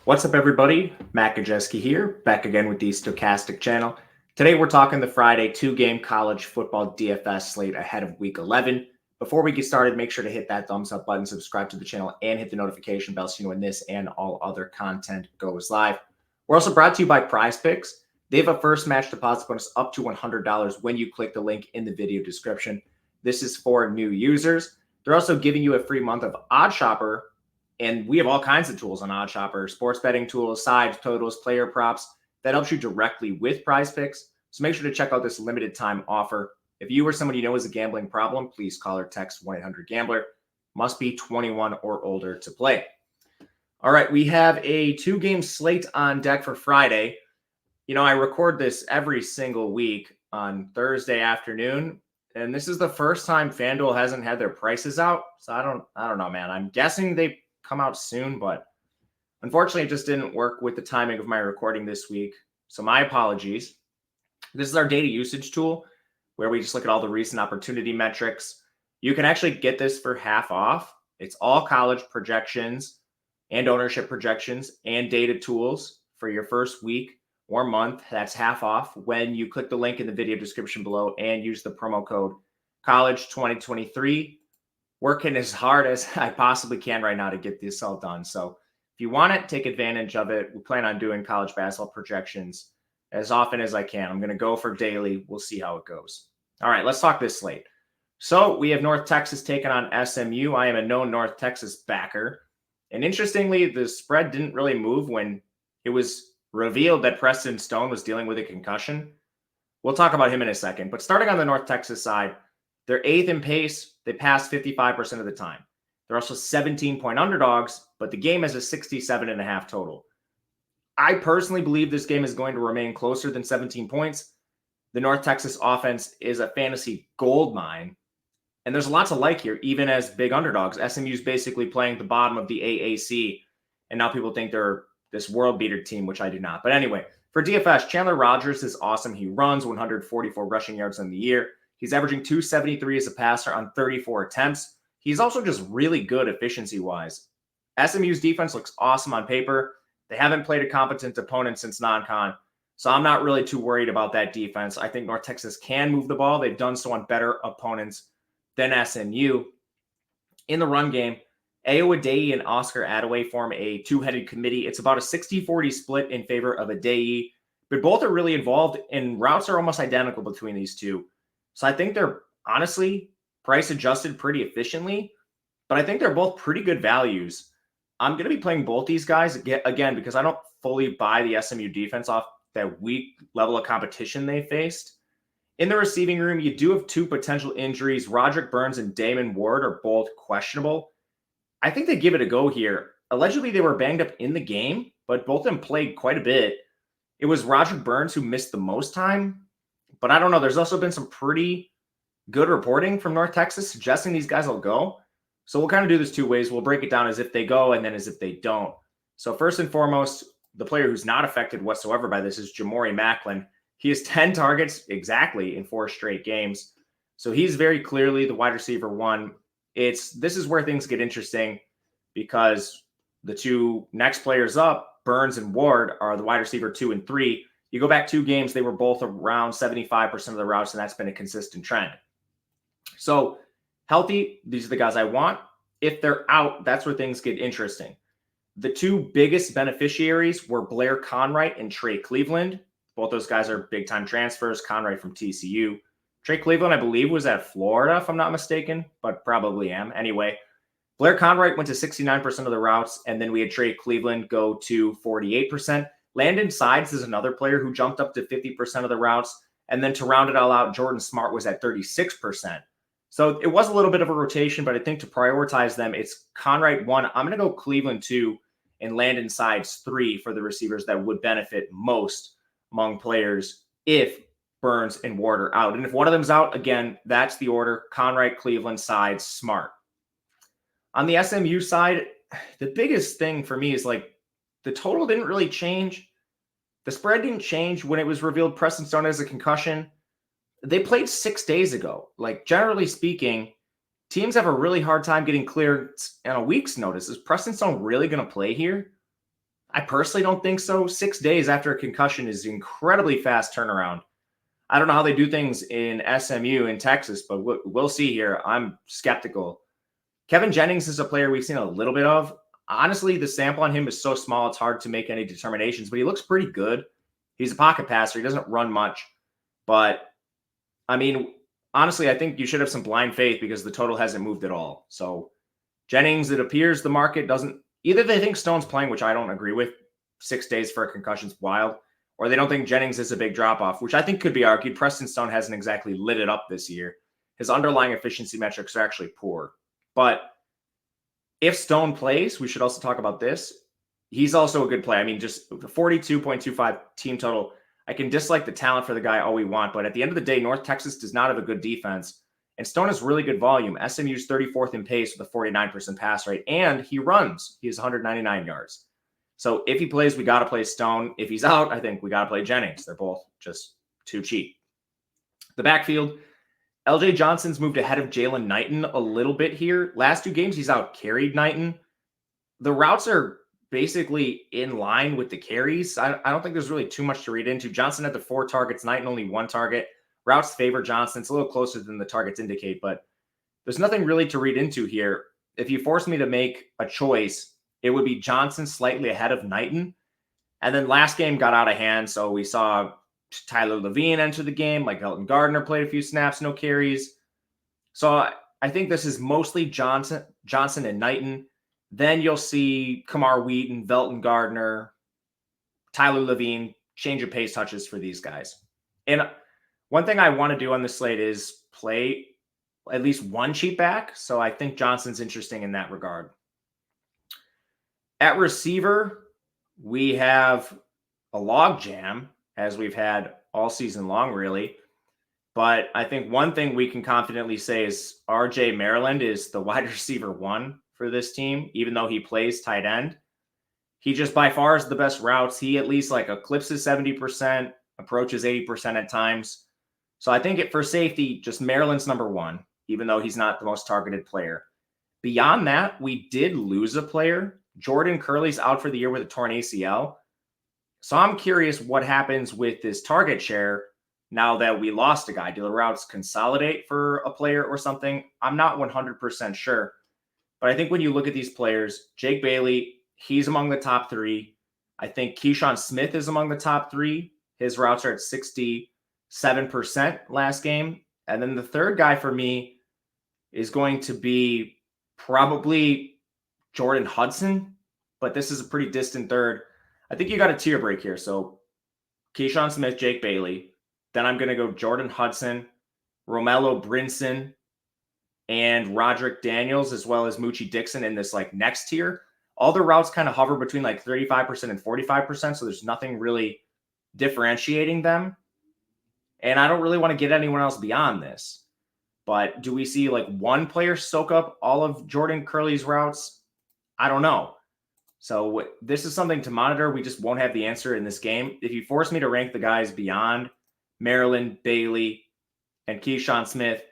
What's up, everybody? Matt Gajewski here, back again with the Stochastic channel. Today, we're talking the Friday two-game college football DFS slate ahead of Week 11. Before we get started, make sure to hit that thumbs up button, subscribe to the channel, and hit the notification bell so you know when this and all other content goes live. We're also brought to you by Prize Picks. They have a first match deposit bonus up to $100 when you click the link in the video description. This is for new users. They're also giving you a free month of Odd Shopper. And we have all kinds of tools on OddsShopper, sports betting tools, sides, totals, player props that helps you directly with Prize Picks. So make sure to check out this limited time offer. If you or someone you know has a gambling problem, please call or text 1-800-GAMBLER. Must be 21 or older to play. All right, we have a two-game slate on deck for Friday. You know, I record this every single week on Thursday afternoon, and this is the first time FanDuel hasn't had their prices out. So I don't know, man. I'm guessing they come out soon, but unfortunately it just didn't work with the timing of my recording this week. So my apologies. This is our data usage tool where we just look at all the recent opportunity metrics. You can actually get this for half off. It's all college projections and ownership projections and data tools for your first week or month. That's half off when you click the link in the video description below and use the promo code college2023. Working as hard as I possibly can right now to get this all done. So if you want it, take advantage of it. We plan on doing college basketball projections as often as I can. I'm going to go for daily. We'll see how it goes. All right, let's talk this slate. So we have North Texas taking on SMU. I am a known North Texas backer. And interestingly, the spread didn't really move when it was revealed that Preston Stone was dealing with a concussion. We'll talk about him in a second. But starting on the North Texas side, they're 8th in pace. They pass 55% of the time. They're also 17-point underdogs, but the game has a 67.5 total. I personally believe this game is going to remain closer than 17 points. The North Texas offense is a fantasy gold mine, and there's a lot to like here, even as big underdogs. SMU's basically playing the bottom of the AAC, and now people think they're this world beater team, which I do not. But anyway, for DFS, Chandler Rogers is awesome. He runs 144 rushing yards in the year. He's averaging 273 as a passer on 34 attempts. He's also just really good efficiency-wise. SMU's defense looks awesome on paper. They haven't played a competent opponent since non-con, so I'm not really too worried about that defense. I think North Texas can move the ball. They've done so on better opponents than SMU. In the run game, Ayo Adeyi and Oscar Adaway form a two-headed committee. It's about a 60-40 split in favor of Adeyi, but both are really involved, and routes are almost identical between these two. So I think they're honestly price adjusted pretty efficiently, but I think they're both pretty good values. I'm going to be playing both these guys again because I don't fully buy the SMU defense off that weak level of competition they faced. In the receiving room, you do have two potential injuries. Roderick Burns and Damon Ward are both questionable. I think they give it a go here. Allegedly, they were banged up in the game, but both of them played quite a bit. It was Roderick Burns who missed the most time. But I don't know. There's also been some pretty good reporting from North Texas suggesting these guys will go. So we'll kind of do this two ways. We'll break it down as if they go and then as if they don't. So first and foremost, the player who's not affected whatsoever by this is Jamori Macklin. He has 10 targets exactly in 4 straight games. So he's very clearly the wide receiver one. This is where things get interesting because the two next players up, Burns and Ward, are the wide receiver 2 and 3. You go back 2 games, they were both around 75% of the routes, and that's been a consistent trend. So healthy, these are the guys I want. If they're out, that's where things get interesting. The two biggest beneficiaries were Blair Conright and Trey Cleveland. Both those guys are big-time transfers. Conright from TCU. Trey Cleveland, I believe, was at Florida, if I'm not mistaken, but probably am. Anyway, Blair Conright went to 69% of the routes, and then we had Trey Cleveland go to 48%. Landon Sides is another player who jumped up to 50% of the routes. And then to round it all out, Jordan Smart was at 36%. So it was a little bit of a rotation, but I think to prioritize them, it's Conright 1. I'm going to go Cleveland 2 and Landon Sides 3 for the receivers that would benefit most among players if Burns and Ward are out. And if one of them's out, again, that's the order: Conright, Cleveland, Sides, Smart. On the SMU side, the biggest thing for me is the total didn't really change. The spread didn't change when it was revealed Preston Stone has a concussion. They played 6 days ago. Generally speaking, teams have a really hard time getting cleared on a week's notice. Is Preston Stone really going to play here? I personally don't think so. 6 days after a concussion is an incredibly fast turnaround. I don't know how they do things in SMU in Texas, but we'll see here. I'm skeptical. Kevin Jennings is a player we've seen a little bit of. Honestly, the sample on him is so small, it's hard to make any determinations, but he looks pretty good. He's a pocket passer. He doesn't run much. But, I mean, honestly, I think you should have some blind faith because the total hasn't moved at all. So, Jennings, it appears the market doesn't – either they think Stone's playing, which I don't agree with. 6 days for a concussion's wild. Or they don't think Jennings is a big drop-off, which I think could be argued. Preston Stone hasn't exactly lit it up this year. His underlying efficiency metrics are actually poor. But if Stone plays, we should also talk about this. He's also a good play. I mean, just the 42.25 team total. I can dislike the talent for the guy all we want, but at the end of the day, North Texas does not have a good defense. And Stone has really good volume. SMU's 34th in pace with a 49% pass rate, and he runs. He has 199 yards. So if he plays, we got to play Stone. If he's out, I think we got to play Jennings. They're both just too cheap. The backfield, LJ Johnson's moved ahead of Jalen Knighton a little bit here. Last 2 games, he's out carried Knighton. The routes are basically in line with the carries. I don't think there's really too much to read into. Johnson had the 4 targets, Knighton only 1 target. Routes favor Johnson. It's a little closer than the targets indicate, but there's nothing really to read into here. If you force me to make a choice, it would be Johnson slightly ahead of Knighton. And then last game got out of hand, so we saw Tyler Levine enter the game. Like Elton Gardner played a few snaps, no carries. So I think this is mostly Johnson and Knighton. Then you'll see Kamar Wheaton, Velton Gardner, Tyler Levine, change of pace touches for these guys. And one thing I want to do on this slate is play at least one cheap back. So I think Johnson's interesting in that regard. At receiver, we have a log jam, as we've had all season long, really. But I think one thing we can confidently say is RJ Maryland is the wide receiver 1 for this team, even though he plays tight end. He just by far is the best routes. He at least like eclipses 70%, approaches 80% at times. So I think for safety, just Maryland's number 1, even though he's not the most targeted player. Beyond that, we did lose a player. Jordan Curley's out for the year with a torn ACL. So I'm curious what happens with this target share now that we lost a guy. Do the routes consolidate for a player or something? I'm not 100% sure. But I think when you look at these players, Jake Bailey, he's among the top 3. I think Keyshawn Smith is among the top 3. His routes are at 67% last game. And then the third guy for me is going to be probably Jordan Hudson, but this is a pretty distant third. I think you got a tier break here. So Keyshawn Smith, Jake Bailey. Then I'm going to go Jordan Hudson, Romello Brinson, and Roderick Daniels, as well as Moochie Dixon in this like next tier. All the routes kind of hover between like 35% and 45%. So there's nothing really differentiating them. And I don't really want to get anyone else beyond this. But do we see like one player soak up all of Jordan Curley's routes? I don't know. So this is something to monitor. We just won't have the answer in this game. If you force me to rank the guys beyond Maryland, Bailey, and Keyshawn Smith,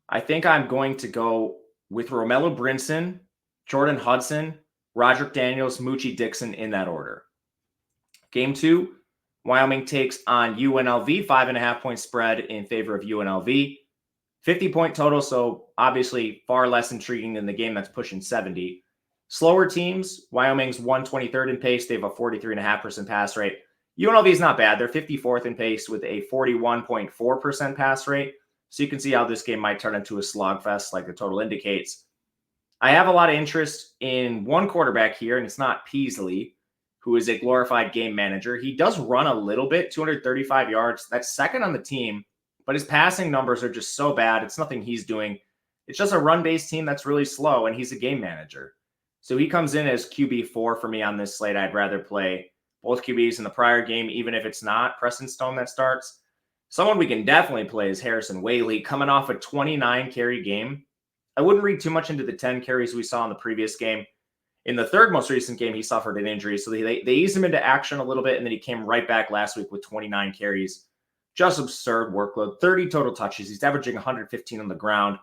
I think I'm going to go with Romello Brinson, Jordan Hudson, Roderick Daniels, Moochie Dixon in that order. Game 2, Wyoming takes on UNLV, 5.5-point spread in favor of UNLV. 50-point total, so obviously far less intriguing than the game that's pushing 70. Slower teams, Wyoming's 123rd in pace. They have a 43.5% pass rate. UNLV is not bad. They're 54th in pace with a 41.4% pass rate. So you can see how this game might turn into a slogfest like the total indicates. I have a lot of interest in one quarterback here, and it's not Peasley, who is a glorified game manager. He does run a little bit, 235 yards. That's second on the team, but his passing numbers are just so bad. It's nothing he's doing. It's just a run-based team that's really slow, and he's a game manager. So he comes in as QB4 for me on this slate. I'd rather play both QBs in the prior game, even if it's not Preston Stone that starts. Someone we can definitely play is Harrison Whaley, coming off a 29-carry game. I wouldn't read too much into the 10 carries we saw in the previous game. In the third most recent game, he suffered an injury, so they eased him into action a little bit, and then he came right back last week with 29 carries. Just absurd workload, 30 total touches. He's averaging 115 on the ground.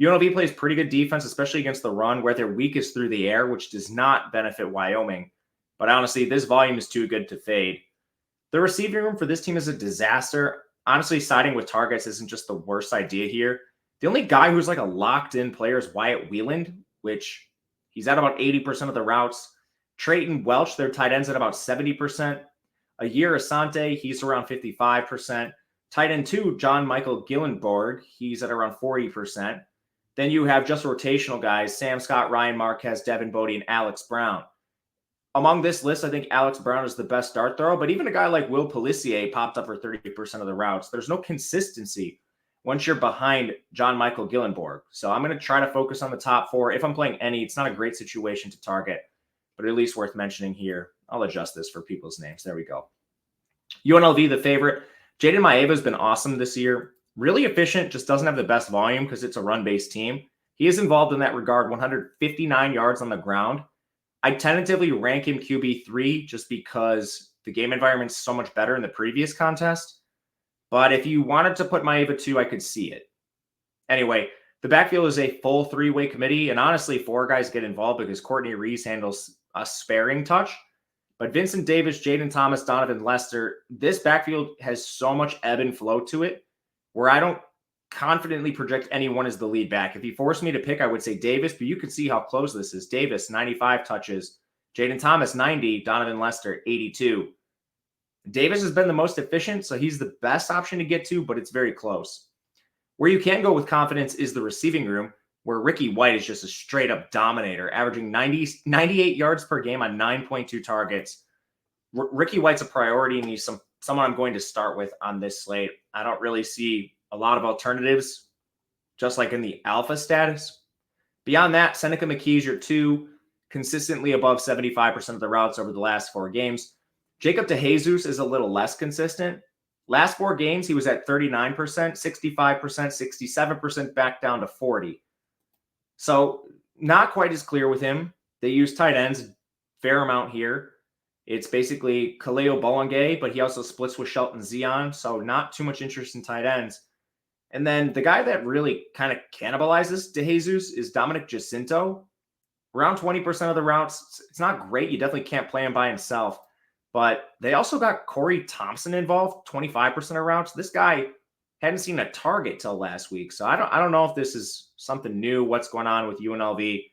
UNLV plays pretty good defense, especially against the run, where their weak is through the air, which does not benefit Wyoming. But honestly, this volume is too good to fade. The receiving room for this team is a disaster. Honestly, siding with targets isn't just the worst idea here. The only guy who's like a locked-in player is Wyatt Wieland, which he's at about 80% of the routes. Trayton Welch, their tight end's at about 70%. Ayir Asante, he's around 55%. Tight end 2, John Michael Gillenborg, he's at around 40%. Then you have just rotational guys, Sam Scott, Ryan Marquez, Devin Bodie, and Alex Brown. Among this list, I think Alex Brown is the best dart throw, but even a guy like Will Pellissier popped up for 30% of the routes. There's no consistency once you're behind John Michael Gillenborg. So I'm going to try to focus on the top 4. If I'm playing any, it's not a great situation to target, but at least worth mentioning here. I'll adjust this for people's names. There we go. UNLV, the favorite. Jaden Maeva has been awesome this year. Really efficient, just doesn't have the best volume because it's a run-based team. He is involved in that regard, 159 yards on the ground. I tentatively rank him QB3 just because the game environment's so much better in the previous contest. But if you wanted to put Maeva 2, I could see it. Anyway, the backfield is a full 3-way committee, and honestly, 4 guys get involved because Courtney Reese handles a sparing touch. But Vincent Davis, Jaden Thomas, Donovan Lester, this backfield has so much ebb and flow to it where I don't confidently project anyone as the lead back. If you force me to pick, I would say Davis, but you can see how close this is. Davis, 95 touches. Jaden Thomas, 90. Donovan Lester, 82. Davis has been the most efficient, so he's the best option to get to, but it's very close. Where you can go with confidence is the receiving room, where Ricky White is just a straight-up dominator, averaging 98 yards per game on 9.2 targets. Ricky White's a priority, and he's someone I'm going to start with on this slate. I don't really see a lot of alternatives, just like in the alpha status. Beyond that, Seneca McKee is your 2, consistently above 75% of the routes over the last 4 games. Jacob DeJesus is a little less consistent. Last 4 games, he was at 39%, 65%, 67%, back down to 40%. So not quite as clear with him. They use tight ends fair amount here. It's basically Kaleo Bolingay, but he also splits with Shelton Zion, so not too much interest in tight ends. And then the guy that really kind of cannibalizes DeJesus is Dominic Jacinto. Around 20% of the routes. It's not great. You definitely can't play him by himself. But they also got Corey Thompson involved, 25% of routes. This guy hadn't seen a target till last week. So I don't know if this is something new, what's going on with UNLV.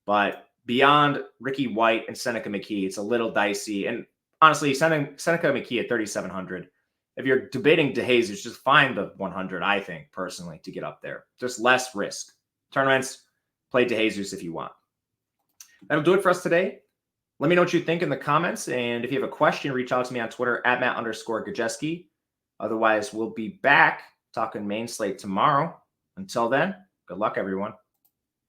But beyond Ricky White and Seneca McKee, it's a little dicey. And honestly, Seneca McKee at 3,700. If you're debating DeJesus, just find the 100, I think, personally, to get up there. Just less risk. Tournaments, play DeJesus if you want. That'll do it for us today. Let me know what you think in the comments. And if you have a question, reach out to me on Twitter at Matt_Gajewski. Otherwise, we'll be back talking main slate tomorrow. Until then, good luck, everyone.